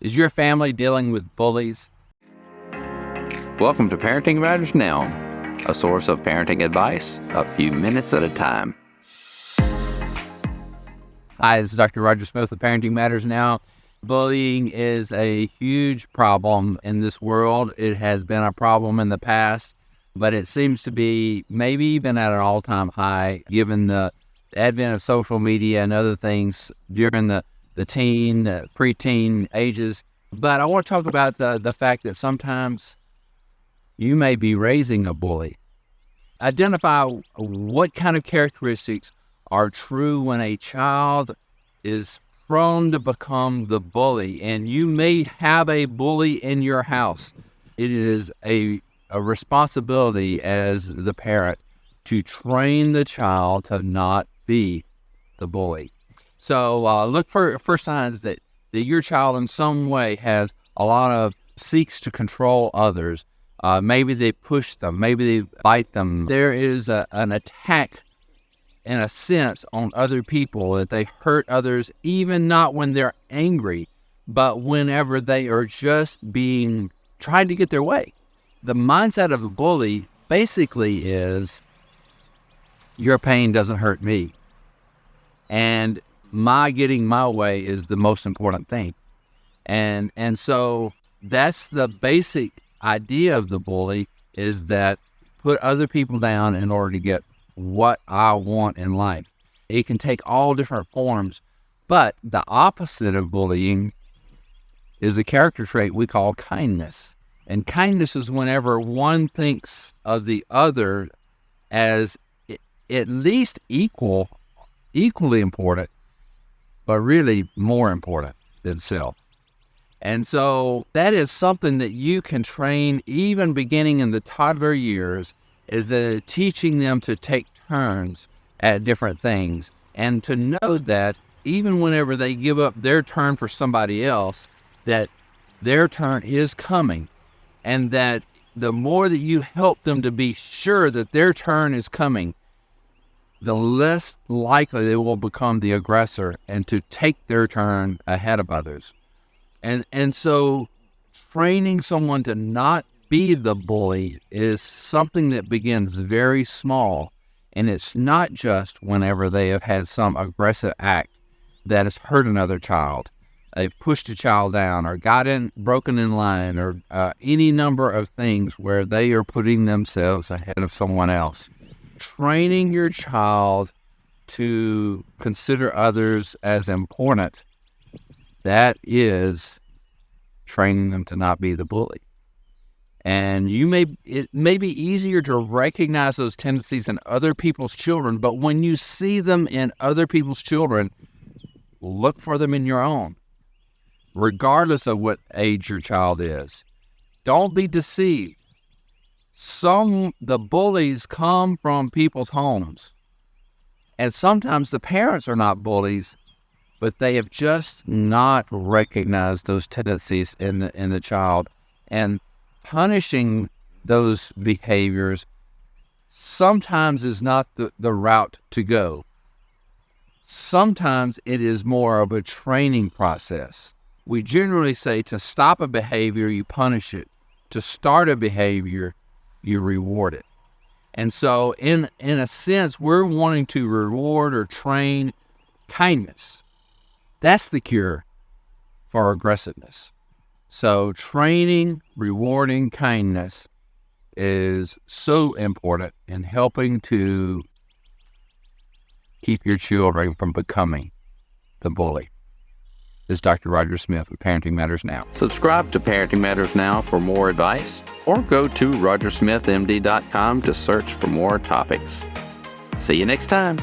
Is your family dealing with bullies? Welcome to Parenting Matters Now, a source of parenting advice a few minutes at a time. Hi, this is Dr. Roger Smith with Parenting Matters Now. Bullying is a huge problem in this world. It has been a problem in the past, but it seems to be maybe even at an all-time high given the advent of social media and other things during the teen, preteen ages. But I want to talk about the fact that sometimes you may be raising a bully. Identify what kind of characteristics are true when a child is prone to become the bully, and you may have a bully in your house. It is a responsibility as the parent to train the child to not be the bully. So look for signs that your child in some way seeks to control others. Maybe they push them, maybe they bite them. There is an attack in a sense on other people, that they hurt others, even not when they're angry, but whenever they are just trying to get their way. The mindset of a bully basically is, your pain doesn't hurt me, and my getting my way is the most important thing. And so that's the basic idea of the bully, is that put other people down in order to get what I want in life. It can take all different forms, but the opposite of bullying is a character trait we call kindness. And kindness is whenever one thinks of the other as at least equally important, but really more important than self. And so that is something that you can train even beginning in the toddler years, is that teaching them to take turns at different things, and to know that even whenever they give up their turn for somebody else, that their turn is coming, and that the more that you help them to be sure that their turn is coming, the less likely they will become the aggressor and to take their turn ahead of others. And so training someone to not be the bully is something that begins very small, and it's not just whenever they have had some aggressive act that has hurt another child. They've pushed a child down or broken in line, or any number of things where they are putting themselves ahead of someone else. Training your child to consider others as important, that is training them to not be the bully. And it may be easier to recognize those tendencies in other people's children, but when you see them in other people's children, look for them in your own, regardless of what age your child is. Don't be deceived. The bullies come from people's homes, and sometimes the parents are not bullies, but they have just not recognized those tendencies in the child. And punishing those behaviors sometimes is not the route to go. Sometimes it is more of a training process. We generally say to stop a behavior, you punish it. To start a behavior, you reward it. And so in a sense, we're wanting to reward or train kindness. That's the cure for aggressiveness. So training, rewarding kindness is so important in helping to keep your children from becoming the bully. This is Dr. Roger Smith with Parenting Matters Now. Subscribe to Parenting Matters Now for more advice, or go to rogersmithmd.com to search for more topics. See you next time.